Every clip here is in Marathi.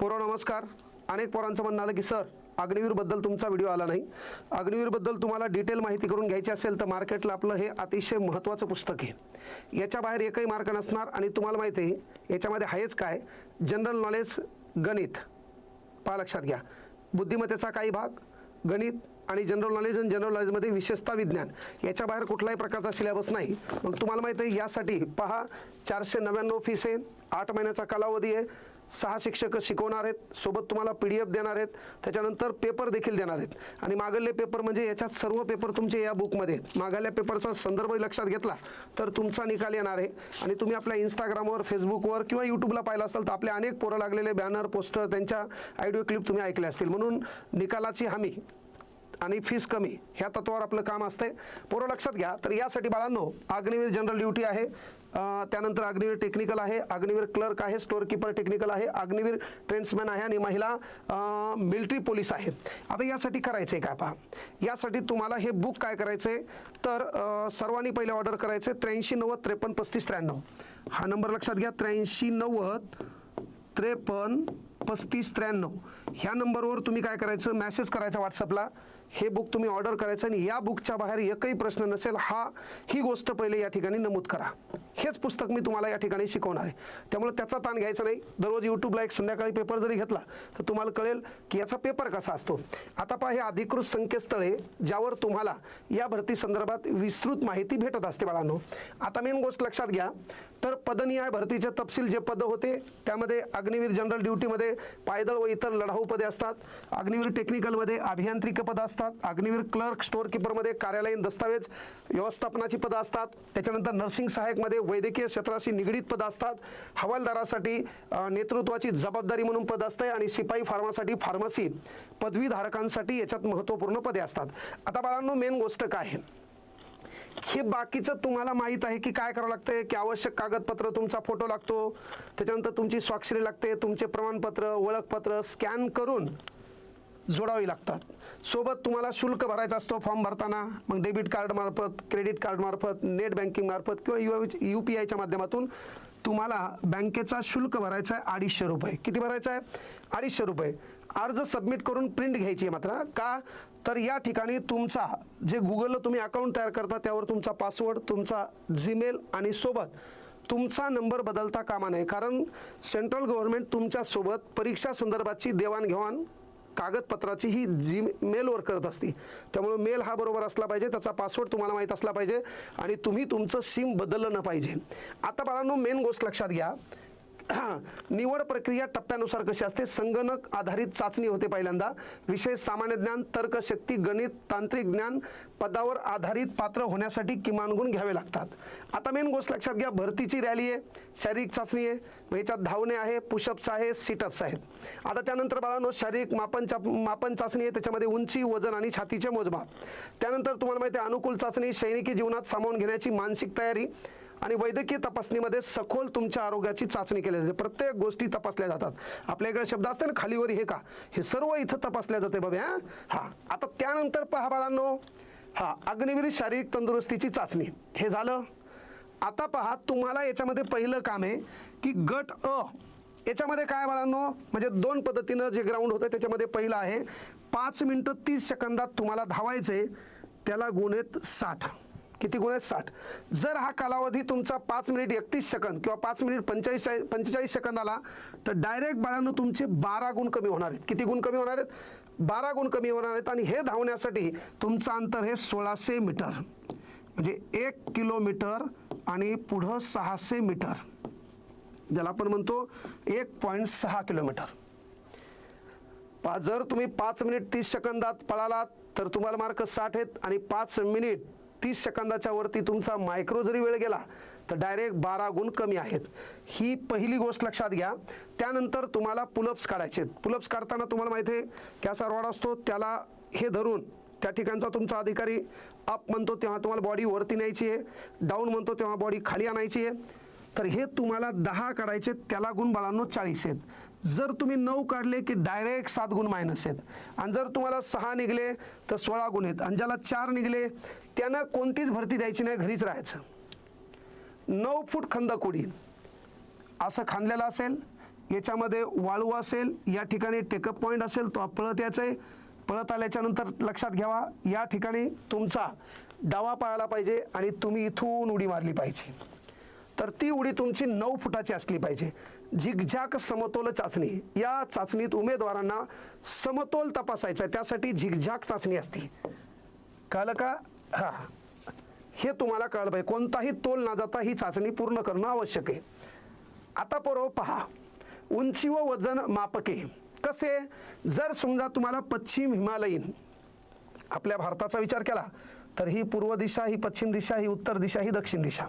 पोरो नमस्कार. अनेक पोरांचं म्हणणं आलं की सर अग्निवीरबद्दल तुमचा व्हिडिओ आला नाही. अग्निवीरबद्दल तुम्हाला डिटेल माहिती करून घ्यायची असेल तर मार्केटला आपलं हे अतिशय महत्त्वाचं पुस्तक आहे. याच्या बाहेर एकही मार्क नसणार आणि तुम्हाला माहिती आहे याच्यामध्ये आहेच काय, जनरल नॉलेज गणित. पहा लक्षात घ्या, बुद्धिमत्तेचा काही भाग, गणित आणि जनरल नॉलेज आणि जनरल नॉलेजमध्ये विशेषता विज्ञान, याच्या बाहेर कुठलाही प्रकारचा सिलेबस नाही. मग तुम्हाला माहिती आहे यासाठी पहा 499 फीस आहे, 8 महिन्याचा कालावधी आहे, 6 शिक्षक शिकवणार आहेत, सोबत तुम्हाला PDF देणार आहेत, त्याच्यानंतर पेपर देखील देणार आहेत. आणि मागले पेपर म्हणजे याच्यात सर्व पेपर तुमचे या बुकमध्ये आहेत. मागल्या पेपरचा संदर्भ लक्षात घेतला तर तुमचा निकाल येणार आहे. आणि तुम्ही आपल्या इंस्टाग्रामवर, फेसबुकवर किंवा यूट्यूबला पाहिलं असाल तर आपले अनेक पोरं लागलेले बॅनर, पोस्टर, त्यांच्या ऑडिओ क्लिप तुम्ही ऐकले असतील. म्हणून निकालाची हमी आणि फीस कमी ह्या तत्वावर आपलं काम असते. पोरं लक्षात घ्या. तर यासाठी बाळांनो अग्निवीर जनरल ड्युटी आहे, त्यानंतर अग्निवीर टेक्निकल आहे, अग्निवीर क्लर्क आहे, स्टोअर कीपर टेक्निकल आहे, अग्निवीर ट्रेड्समॅन आहे आणि महिला मिलिटरी पोलीस आहे. आता यासाठी करायचं आहे काय पहा, यासाठी तुम्हाला हे बुक काय करायचं आहे तर सर्वांनी पहिले ऑर्डर करायचं आहे 83 90 53 35 93. हा नंबर लक्षात घ्या, 83 90 53 35 93. ह्या नंबरवर तुम्ही काय करायचं, मेसेज करायचा व्हॉट्सअपला, हे बुक तुम्ही ऑर्डर करायचं आणि या बुकच्या बाहेर एकही प्रश्न नसेल ही गोष्ट पहिले या ठिकाणी नमूद करा. हेच पुस्तक मी तुम्हाला या ठिकाणी शिकवणार आहे, त्यामुळे त्याचा ताण घ्यायचा नाही. दररोज यूट्यूबला एक संध्याकाळी पेपर जरी घेतला तर तुम्हाला कळेल की याचा पेपर कसा असतो. आता पहा, हे अधिकृत संकेतस्थळे ज्यावर तुम्हाला या भरती संदर्भात विस्तृत माहिती भेटत असते बाळांनो. आता मेन गोष्ट लक्षात घ्या, तर पदनिहाय भरतीचे तपशील जे पद होते त्यामध्ये अग्निवीर जनरल ड्युटीमध्ये पायदळ व इतर लढाऊ पदे असतात, अग्निवीर टेक्निकलमध्ये अभियांत्रिक पद असतात, अग्निवीर क्लर्क स्टोअर कीपरमध्ये कार्यालयीन दस्तावेज व्यवस्थापनाची पदं असतात, त्याच्यानंतर नर्सिंग सहाय्यकमध्ये वैद्यकीय क्षेत्राशी निगडीत पदं असतात, हवालदारासाठी नेतृत्वाची जबाबदारी म्हणून पद असते आणि शिपाई फार्मासाठी फार्मसी पदवीधारकांसाठी याच्यात महत्त्वपूर्ण पदे असतात. आता बाळांनो मेन गोष्ट काय आहे, हे बाकीचं तुम्हाला माहीत आहे की काय करावं लागतं की आवश्यक कागदपत्र, तुमचा फोटो लागतो, त्याच्यानंतर तुमची स्वाक्षरी लागते, तुमचे प्रमाणपत्र, ओळखपत्र स्कॅन करून जोडावी लागतात. सोबत तुम्हाला शुल्क भरायचा असतो फॉर्म भरताना. मग डेबिट कार्ड मार्फत, क्रेडिट कार्ड मार्फत, नेट बँकिंग मार्फत किंवा UPIच्या माध्यमातून तुम्हाला बँकेचा शुल्क भरायचा आहे 250 रुपये. किती भरायचा आहे? 250 रुपये. अर्ज सबमिट करून प्रिंट घ्यायची आहे मात्र. का तर या ठिकाणी तुमचा जे गुगलला तुम्ही अकाउंट तयार करता त्यावर तुमचा पासवर्ड, तुमचा जीमेल आणि सोबत तुमचा नंबर बदलता कामा नये. कारण सेंट्रल गव्हर्नमेंट तुमच्यासोबत परीक्षा संदर्भाची देवाणघेवाण कागदपत्राची ही मेलवर करत असते. त्यामुळे मेल हा बरोबर असला पाहिजे, त्याचा पासवर्ड तुम्हाला माहीत असला पाहिजे आणि तुम्ही तुमचं सिम बदललं न पाहिजे. आता बाळांनो मेन गोष्ट लक्षात घ्या, निवड प्रक्रिया टप्प्यानुसार कशी असते. संगणक आधारित चाचणी होते पहिल्यांदा, विषय सामान्य ज्ञान, तर्कशक्ती, गणित, तांत्रिक ज्ञान, पदावर आधारित पात्र होण्यासाठी किमान गुण घ्यावे लागतात. आता मेन गोष्ट लक्षात घ्या, भरतीची रॅली आहे, शारीरिक चाचणी आहे, याच्यात धावणे आहे, पुशअप्स आहे, सिटअप्स आहेत. आता त्यानंतर बाळांनो शारीरिक मापन चाचणी आहे, त्याच्यामध्ये उंची, वजन आणि छातीचे मोजमाप. त्यानंतर तुम्हाला माहिती आहे अनुकूल चाचणी, सैनिकी जीवनात सामावून घेण्याची मानसिक तयारी आणि वैद्यकीय तपासणीमध्ये सखोल तुमच्या आरोग्याची चाचणी केली जाते. प्रत्येक गोष्टी तपासल्या जातात. आपल्याकडे शब्द असते ना खालीवर, हे का, हे सर्व इथं तपासल्या जाते बाबा. आता त्यानंतर पहा बाळांनो, अग्निवीर शारीरिक तंदुरुस्तीची चाचणी हे झालं. आता पहा, तुम्हाला याच्यामध्ये पहिलं काम आहे की गट अ याच्यामध्ये काय बाळांनो, म्हणजे 2 पद्धतीनं जे ग्राउंड होतं त्याच्यामध्ये पहिलं आहे 5 मिनिटं 30 सेकंदात तुम्हाला धावायचे, त्याला गुण आहेत 60. किती गुण आहेत? 60. जर हा कालावधी तुमचा 5 मिनिट 31 सेकंद किंवा 5 मिनिट 45 सेकंद आला तर डायरेक्ट बाळांनो तुमचे 12 गुण कमी होणार आहेत. किती गुण कमी होणार आहेत? 12 गुण कमी होणार आहेत. आणि हे धावण्यासाठी तुमचं अंतर हे 1600 मीटर, म्हणजे 1 किलोमीटर आणि पुढं 600 मीटर, ज्याला आपण म्हणतो 1.6 किलोमीटर. जर तुम्ही 5 मिनिट 30 सेकंदात पळालात तर तुम्हाला मार्क 60 आहेत आणि 5 मिनिट 30 सेकंदाच्या वरती तुमचा मायक्रो जरी वेळ गेला तर डायरेक्ट 12 गुण कमी आहेत. ही पहिली गोष्ट लक्षात घ्या. त्यानंतर तुम्हाला पुलअप्स काढायचे. पुलअप्स काढताना तुम्हाला माहिती आहे की असा रॉड असतो, त्याला हे धरून त्या ठिकाणचा तुमचा अधिकारी अप म्हणतो तेव्हा तुम्हाला बॉडी वरती न्यायची आहे, डाऊन म्हणतो तेव्हा बॉडी खाली आणायची आहे. तर हे तुम्हाला 10 काढायचे, त्याला गुण बाळांनो 40 आहेत. जर तुम्ही 9 काढले की डायरेक्ट 7 गुण मायनस आहेत. आणि जर तुम्हाला 6 निघले तर 16 गुण आहेत. आणि ज्याला 4 निघले त्यानं कोणतीच भरती द्यायची नाही, घरीच राहायचं. 9 फूट खंदक उडी असं खांदलेलं असेल याच्यामध्ये वाळू असेल, या ठिकाणी टेकअप पॉईंट असेल, तो पळत यायचं आहे. पळत आल्याच्या नंतर लक्षात घ्यावा, या ठिकाणी तुमचा डावा पायाला पाहिजे आणि तुम्ही इथून उडी मारली पाहिजे. तर ती उडी तुमची 9 फुटाची असली पाहिजे. झिगझॅग समतोल चाचणी, या चाचणीत उमेदवारांना समतोल तपासायचा आहे, त्यासाठी झिगझॅग चाचणी असते. कळलं का? हां, हे तुम्हाला कळलं पाहिजे. कोणताही तोल न जाता ही चाचणी पूर्ण करणं आवश्यक आहे. आता बरोबर पहा, उंची व वजन मापके कसे. जर समजा तुम्हाला पश्चिम हिमालयीन आपल्या भारताचा विचार केला तर ही पूर्व दिशा, ही पश्चिम दिशा, ही उत्तर दिशा, ही दक्षिण दिशा.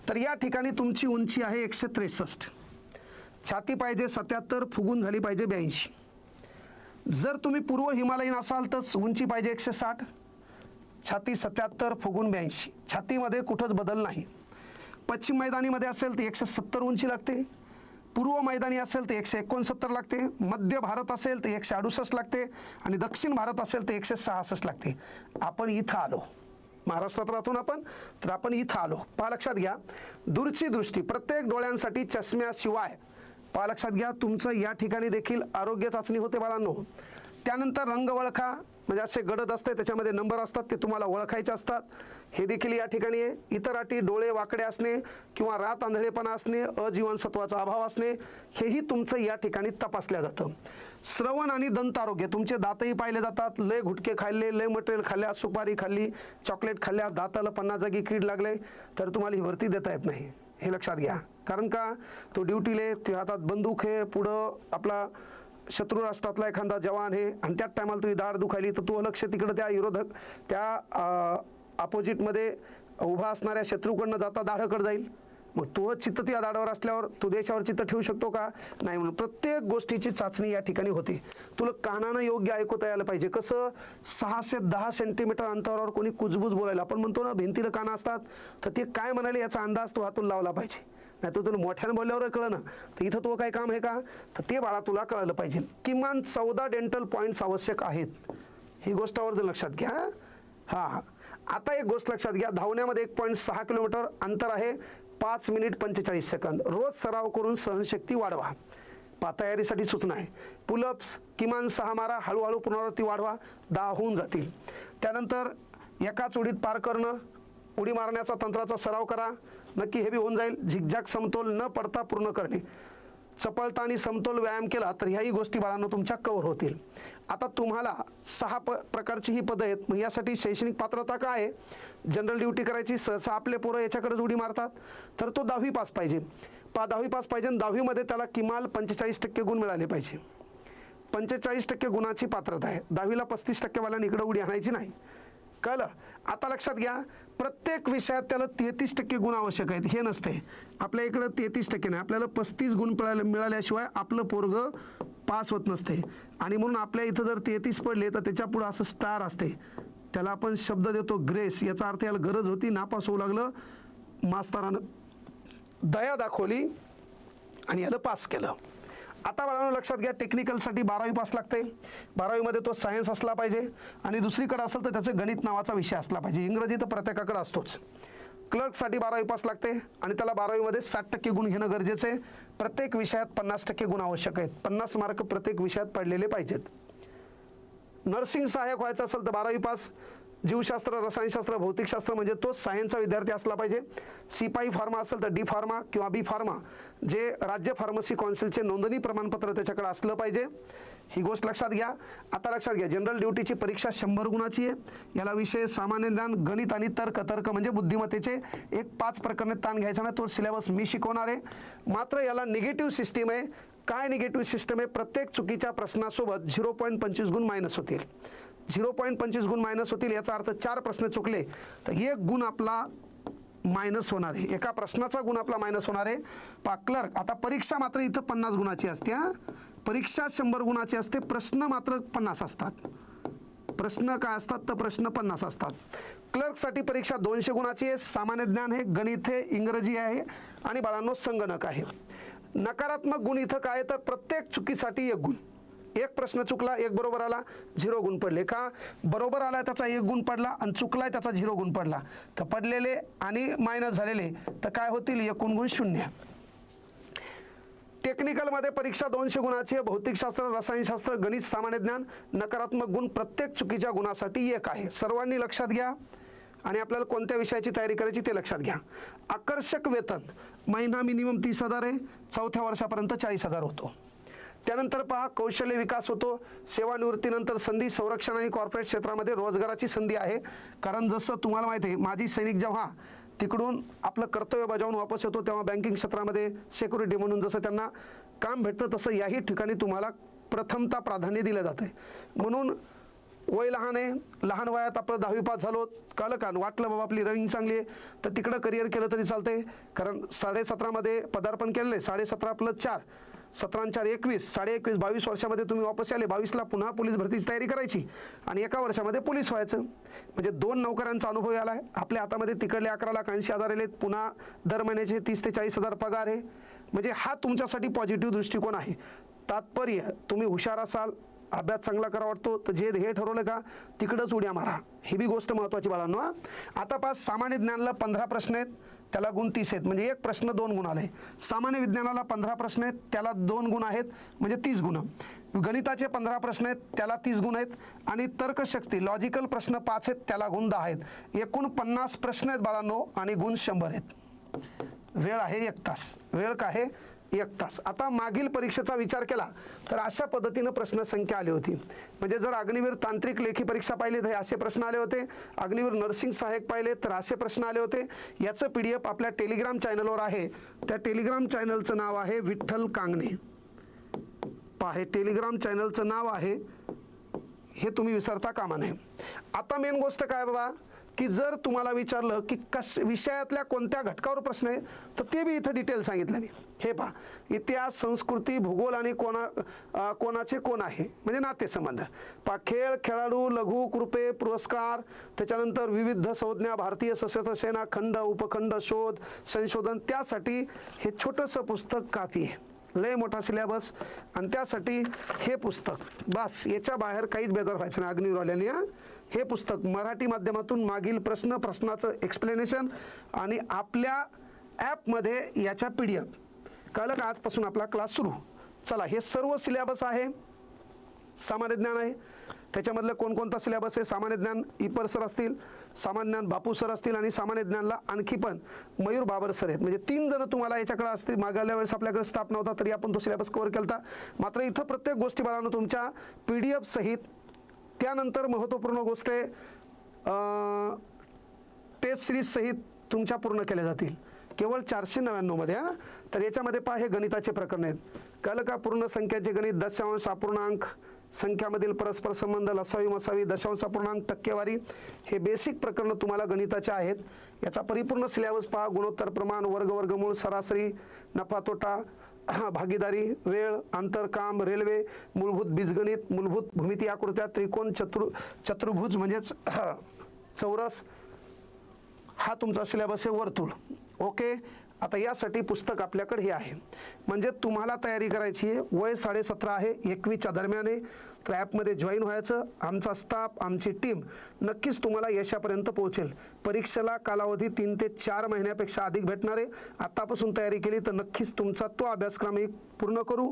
तर या ठिकाणी तुमची उंची आहे 163, छाती पाहिजे 77, फुगून झाली पाहिजे 82. जर तुम्ही पूर्व हिमालयीन असाल तर उंची पाहिजे 160, छाती 77, फुगून 82. छातीमध्ये कुठंच बदल नाही. पश्चिम मैदानीमध्ये असेल तर 170 उंची लागते, पूर्व मैदानी असेल तर 169 लागते, मध्य भारत असेल तर 168 लागते आणि दक्षिण भारत असेल तर 166 लागते. आपण इथं आलो, महाराष्ट्रात राहतो ना आपण, तर आपण इथं आलो. पहा लक्षात घ्या, दूरची दृष्टी प्रत्येक डोळ्यांसाठी चष्म्याशिवाय. पहा लक्षात घ्या, तुमचं या ठिकाणी देखील आरोग्य चाचणी होते बाळांनो. त्यानंतर रंग ओळखा, म्हणजे असे गडद असते त्याच्यामध्ये नंबर असतात, ते तुम्हाला ओळखायचे असतात. हे देखील या ठिकाणी आहे. इतर अटी डोळे वाकडे असणे किंवा रात आंधळेपणा असणे, अजीवनसत्वाचा अभाव असणे, हेही तुमचं या ठिकाणी तपासल्या जातं. श्रवण आणि दंत आरोग्य, तुमचे दातही पाहिले जातात. लय घुटके खाल्ले, लय मटेरियल खाल्ल्या, सुपारी खाल्ली, चॉकलेट खाल्ल्या, दाताला 50 जागी कीड लागले तर तुम्हाला ही भरती देता येत नाही. हे लक्षात घ्या. कारण का, तो ड्युटीले, त्या हातात बंदूक आहे, पुढं आपला शत्रू राष्ट्रातला एखादा जवान आहे आणि त्याच टायमाला तुझी दाढ दुखायली तर तू लक्ष तिकडं त्या विरोधक, त्या अपोजिटमध्ये उभा असणाऱ्या शत्रूकडनं जाता दाढाकडे जाईल. मग तो चित्त त्या दाढावर असल्यावर तू देशावर चित्त ठेवू शकतो का? नाही. म्हणून प्रत्येक गोष्टीची चाचणी या ठिकाणी होते. तुला कानानं योग्य ऐकता यायला पाहिजे. कसं, 6 ते 10 सेंटीमीटर अंतरावर कोणी कुजबूज बोलायला, आपण म्हणतो ना भिंतीला कानं असतात, तर ते काय म्हणाले याचा अंदाज तू हातून लावला पाहिजे. नाही तर तुला मोठ्यानं बोलल्यावर कळलं ना, तर इथं तो काय काम आहे का, तर ते बाळा तुला कळलं पाहिजे. किमान 14 डेंटल पॉईंट्स आवश्यक आहेत. ही गोष्ट आवर्जून लक्षात घ्या. हां, आता एक गोष्ट लक्षात घ्या, धावण्यामध्ये 1.6 किलोमीटर अंतर आहे, 5 मिनिट 45 सेकंद. रोज सराव करून सहनशक्ती वाढवा. तयारीसाठी सूचना आहे. पुलअप्स किमान 6 मारा, हळूहळू पुनरावृत्ती वाढवा, 10 होऊन जातील. त्यानंतर एकाच उडीत पार करणं, उडी मारण्याचा तंत्राचा सराव करा, नक्की हे बी होऊन जाईल. झिगझॅग समतोल न पडता पूर्ण करणे, चपळता आणि समतोल व्यायाम केला तर ह्याही गोष्टी बाळांनो तुमच्या कव्हर होतील. आता तुम्हाला 6 प्रकारची ही पदं आहेत. मग यासाठी शैक्षणिक पात्रता काय आहे? जनरल ड्युटी करायची, सहसा आपले पोरं याच्याकडेच उडी मारतात, तर तो 10वी पास पाहिजे. 10वी पास पाहिजे आणि 10वीमध्ये त्याला किमान 45% गुण मिळाले पाहिजे. 45% गुणाची पात्रता आहे. 10वीला 35% वाल्याने इकडे उडी आणायची नाही. कळलं? आता लक्षात घ्या, प्रत्येक विषयात त्याला 33% गुण आवश्यक आहेत. हे नसते आपल्या इकडं 33% नाही, आपल्याला 35 गुण मिळाल्याशिवाय आपलं पोरगं पास होत नसते. आणि म्हणून आपल्या इथं जर 33 पडले तर त्याच्या पुढं असं स्टार असते, त्याला आपण शब्द देतो ग्रेस. याचा अर्थ याला गरज होती, नापास होऊ लागलं, मास्तरानं दया दाखवली आणि याला पास केलं. आता बाळांनो लक्षात घ्या, टेक्निकलसाठी 12वी पास लागते. 12वीमध्ये तो सायन्स असला पाहिजे आणि दुसरीकडे असेल तर त्याचं गणित नावाचा विषय असला पाहिजे. इंग्रजी तर प्रत्येकाकडे असतोच. क्लर्कसाठी 12वी पास लागते आणि त्याला 12वीमध्ये 60% गुण घेणं गरजेचं आहे. प्रत्येक विषयात 50% गुण आवश्यक आहेत. 50 मार्क प्रत्येक विषयात पडलेले पाहिजेत. नर्सिंग सहाय्यक व्हायचं असेल तर 12वी पास. जीवशास्त्र, रसायनशास्त्र, भौतिकशास्त्र म्हणजे तो सायन्सचा विद्यार्थी असला पाहिजे. शिपाई फार्मा असेल तर डी फार्मा किंवा बी फार्मा, जे राज्य फार्मसी कौन्सिलचे नोंदणी प्रमाणपत्र त्याच्याकडे असलं पाहिजे. ही गोष्ट लक्षात घ्या. आता लक्षात घ्या, जनरल ड्युटीची परीक्षा 100 गुणाची आहे. याला विषय सामान्य ज्ञान, गणित आणि तर्क म्हणजे बुद्धिमत्तेचे एक 5 प्रकरणे ताण घ्यायचा नाही. तो सिलेबस मी शिकवणार आहे. मात्र याला निगेटिव्ह सिस्टीम आहे. काय निगेटिव्ह सिस्टम आहे? प्रत्येक चुकीच्या प्रश्नासोबत 0.25 गुण मायनस होतील. 0.25 गुण मायनस होतील याचा अर्थ 4 प्रश्न चुकले तर 1 गुण आपला मायनस होणार आहे. एका प्रश्नाचा गुण आपला मायनस होणार आहे. क्लर्क, आता परीक्षा मात्र इथं 50 गुणाची असते. परीक्षा 100 गुणाची असते, प्रश्न मात्र 50 असतात. प्रश्न काय असतात तर प्रश्न 50 असतात. क्लर्कसाठी परीक्षा 200 गुणाची आहे. सामान्य ज्ञान आहे, गणित आहे, इंग्रजी आहे आणि बाळांनो संगणक आहे. नकारात्मक गुण इथं काय तर प्रत्येक चुकीसाठी 1 गुण. एक प्रश्न चुकला, 1 बरोबर आला, 0 गुण पडले. का? बरोबर आला त्याचा 1 गुण पडला आणि चुकलाय त्याचा 0 गुण पडला. तर पडलेले आणि मायनस झालेले तर काय होतील? एकूण गुण 0. टेक्निकलमध्ये परीक्षा 200 गुणाची आहे. भौतिकशास्त्र, रसायनशास्त्र, गणित, सामान्य ज्ञान नकारात्मक गुण प्रत्येक चुकीच्या गुणासाठी 1 आहे. सर्वांनी लक्षात घ्या आणि आपल्याला कोणत्या विषयाची तयारी करायची ते लक्षात घ्या. आकर्षक वेतन महिना मिनिमम 30,000 आहे, 4थ्या वर्षापर्यंत 40,000 होतो. त्यानंतर पहा कौशल्य विकास होतो. सेवानिवृत्तीनंतर संधी संरक्षण आणि कॉर्पोरेट क्षेत्रामध्ये रोजगाराची संधी आहे. कारण जसं तुम्हाला माहिती आहे माजी सैनिक जेव्हा तिकडून आपलं कर्तव्य बजावून वापस येतो तेव्हा बँकिंग क्षेत्रामध्ये सिक्युरिटी म्हणून जसं त्यांना काम भेटतं तसं याही ठिकाणी तुम्हाला प्रथमता प्राधान्य दिलं जातं आहे. म्हणून वय लहान आहे, लहान वयात आपलं 10वी पास झालो कळलं का, वाटलं बाबा आपली रनिंग चांगली आहे तर तिकडं करिअर केलं तरी चालतंय. कारण 17.5 मध्ये पदार्पण केलेलं आहे. 17.5 + 4 17 4 21 21 22 वर्षामध्ये तुम्ही वापस आले. 22ला पुन्हा पोलीस भरतीची तयारी करायची आणि 1 वर्षामध्ये पोलीस व्हायचं. म्हणजे 2 नोकऱ्यांचा अनुभव आला आहे. आपल्या हातामध्ये तिकडले 11,80,000 आले, पुन्हा दर महिन्याचे 30 ते 40,000 पगार आहे. म्हणजे हा तुमच्यासाठी पॉझिटिव्ह दृष्टिकोन आहे. तात्पर्य तुम्ही हुशार असाल, अभ्यास चांगला करा वाटतो तर जे हे ठरवलं का तिकडंच उड्या मारा. ही बी गोष्ट महत्त्वाची बाळांनो. आता पास सामान्य ज्ञानाला 15 प्रश्न आहेत, त्याला गुण 30 आहेत. म्हणजे 1 प्रश्न 2 गुण आले. सामान्य विज्ञानाला 15 प्रश्न आहेत, त्याला 2 गुण आहेत म्हणजे 30 गुण. गणिताचे 15 प्रश्न आहेत, त्याला 30 गुण आहेत. आणि तर्कशक्ती लॉजिकल प्रश्न 5 आहेत, त्याला गुण 10 आहेत. एकूण 50 प्रश्न आहेत बाळांनो आणि गुण 100 आहेत. वेळ आहे 1 तास. वेळ काय आहे 1 तास. आता मागील परीक्षेचा विचार केला तर अशा पद्धतीनं प्रश्न संख्या आली होती. म्हणजे जर अग्निवीर तांत्रिक लेखी परीक्षा पाहिली तर असे प्रश्न आले होते. अग्निवीर नर्सिंग सहाय्यक पाहिले तर असे प्रश्न आले होते. याचं PDF आपल्या टेलिग्राम चॅनलवर आहे. त्या टेलिग्राम चॅनलचं नाव आहे विठ्ठल कांगणे. पहा, टेलिग्राम चॅनलचं नाव आहे, हे तुम्ही विसरता कामा नये. आता मेन गोष्ट काय बाबा की जर तुम्हाला विचारलं की विषयातल्या कोणत्या घटकावर प्रश्न आहे तर ते बी इथं डिटेल सांगितलं मी. हे पहा, इतिहास, संस्कृती, भूगोल आणि कोणाचे कोण आहे म्हणजे नातेसंबंध. पहा, खेळ, खेळाडू, लघु, कृपे, पुरस्कार, त्याच्यानंतर विविध संज्ञा, भारतीय सशस्त्र सेना, खंड, उपखंड, शोध, संशोधन. त्यासाठी हे छोटंसं पुस्तक काफी आहे. लय मोठा सिलेबस आणि त्यासाठी हे पुस्तक बस. याच्या बाहेर काहीच बेजार व्हायचं नाही अग्निवीरवाल्यांनी. हे पुस्तक मराठी माध्यमातून मागील प्रश्नाचं एक्सप्लेनेशन आणि आपल्या ॲपमध्ये याच्या PDF. कळलं का? आजपासून आपला क्लास सुरू. चला, हे सर्व सिलेबस आहे. सामान्य ज्ञान आहे, त्याच्यामधलं कोणकोणता सिलेबस आहे. सामान्य ज्ञान इपर सर असतील, सामान्य ज्ञान बापू सर असतील आणि सामान्य ज्ञानला आणखी पण मयूर बाबर सर आहेत. म्हणजे 3 जण तुम्हाला याच्याकडे असतील. मागल्या वेळेस आपल्याकडे स्टाफ नव्हता तरी आपण तो सिलेबस कव्हर केला होता. मात्र इथं प्रत्येक गोष्टी बाळांनो तुमच्या PDF सहित. त्यानंतर महत्त्वपूर्ण गोष्ट आहे टेस्ट सिरीज सहित तुमच्या पूर्ण केल्या जातील केवळ 499 मध्ये. तर याच्यामध्ये पहा, हे गणिताचे प्रकरण आहेत. कळलं का? पूर्ण संख्याचे गणित, दशांश, अपूर्णांक, संख्यामधील परस्पर संबंध, लसावी मसावी, दशांश, अपूर्णांक, टक्केवारी, हे बेसिक प्रकरण तुम्हाला गणिताचे आहेत. याचा परिपूर्ण सिलेबस पहा. गुणोत्तर, प्रमाण, वर्ग, वर्गमूळ, सरासरी, नफा तोटा, भागीदारी, वेळ, अंतर, काम, रेल्वे, मूलभूत बीजगणित, मूलभूत भूमिती आकृत्या, त्रिकोण, चतुर्भुज म्हणजेच चौरस, हा तुमचा सिलेबस आहे. वर्तुळ. ओके. आता यासाठी पुस्तक आपल्याकडे हे आहे. म्हणजे तुम्हाला तयारी करायची आहे. वय 17.5 आहे, 21च्या दरम्यान आहे. तर ॲपमध्ये जॉईन व्हायचं. आमचा स्टाफ, आमची टीम नक्कीच तुम्हाला यशापर्यंत पोहोचेल. परीक्षेला कालावधी 3 ते 4 महिन्यापेक्षा अधिक भेटणार आहे. आत्तापासून तयारी केली तर नक्कीच तुमचा तो अभ्यासक्रमही पूर्ण करू,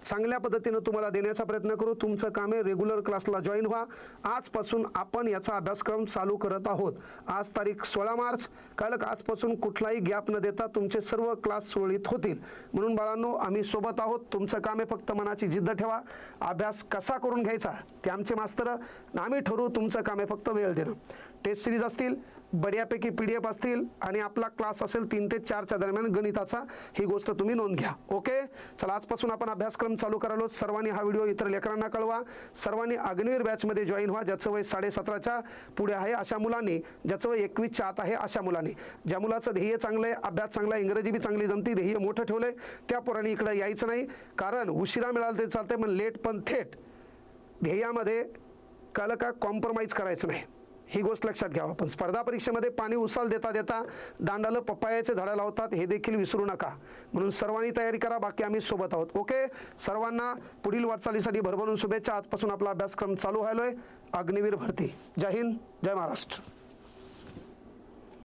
चांगल्या पद्धतीनं तुम्हाला देण्याचा प्रयत्न करू. तुमचं काम आहे रेग्युलर क्लासला जॉईन व्हा. आजपासून आपण याचा अभ्यासक्रम चालू करत आहोत. आज तारीख 16 मार्च. कळलं का? आजपासून कुठलाही गॅप न देता तुमचे सर्व क्लास सुरळीत होतील. म्हणून बाळांनो, आम्ही सोबत आहोत. तुमचं काम आहे फक्त मनाची जिद्द ठेवा. अभ्यास कसा करून घ्यायचा ते आमचे मास्तर आम्ही ठरवू. तुमचं काम आहे फक्त वेळ देणं. टेस्ट सिरीज असतील, बऱ्यापैकी PDF असतील आणि आपला क्लास असेल 3 ते 4च्या दरम्यान गणिताचा. ही गोष्ट तुम्ही नोंद घ्या. ओके. चला, आजपासून आपण अभ्यासक्रम चालू करालो. सर्वांनी हा व्हिडिओ इतर लेकरांना कळवा. सर्वांनी अग्निवीर बॅचमध्ये जॉईन व्हा. ज्याचं वय 17.5च्या पुढे आहे अशा मुलांनी, ज्याचं वय 21च्या आत आहे अशा मुलांनी, ज्या मुलाचं ध्येय चांगलं आहे, अभ्यास चांगला आहे, इंग्रजी बी चांगली जमती, ध्येय मोठं ठेवलंय, त्या पोरांनी इकडे यायचं नाही. कारण उशिरा मिळालं तरी चालतंय पण लेट पण थेट ध्येयामध्ये कळलं का कॉम्प्रोमाइज करायचं नाही. ही गोष्ट लक्षात घ्यावा. पण स्पर्धा परीक्षेमध्ये पाणी उसाल देता देता दांडाला पपायाचे झाडं लावतात हे देखील विसरू नका. म्हणून सर्वांनी तयारी करा. बाकी आम्ही सोबत आहोत. ओके. सर्वांना पुढील वाटचालीसाठी भरभरून शुभेच्छा. आजपासून आपला अभ्यासक्रम चालू व्हायलोय. अग्निवीर भरती. जय हिंद, जय महाराष्ट्र.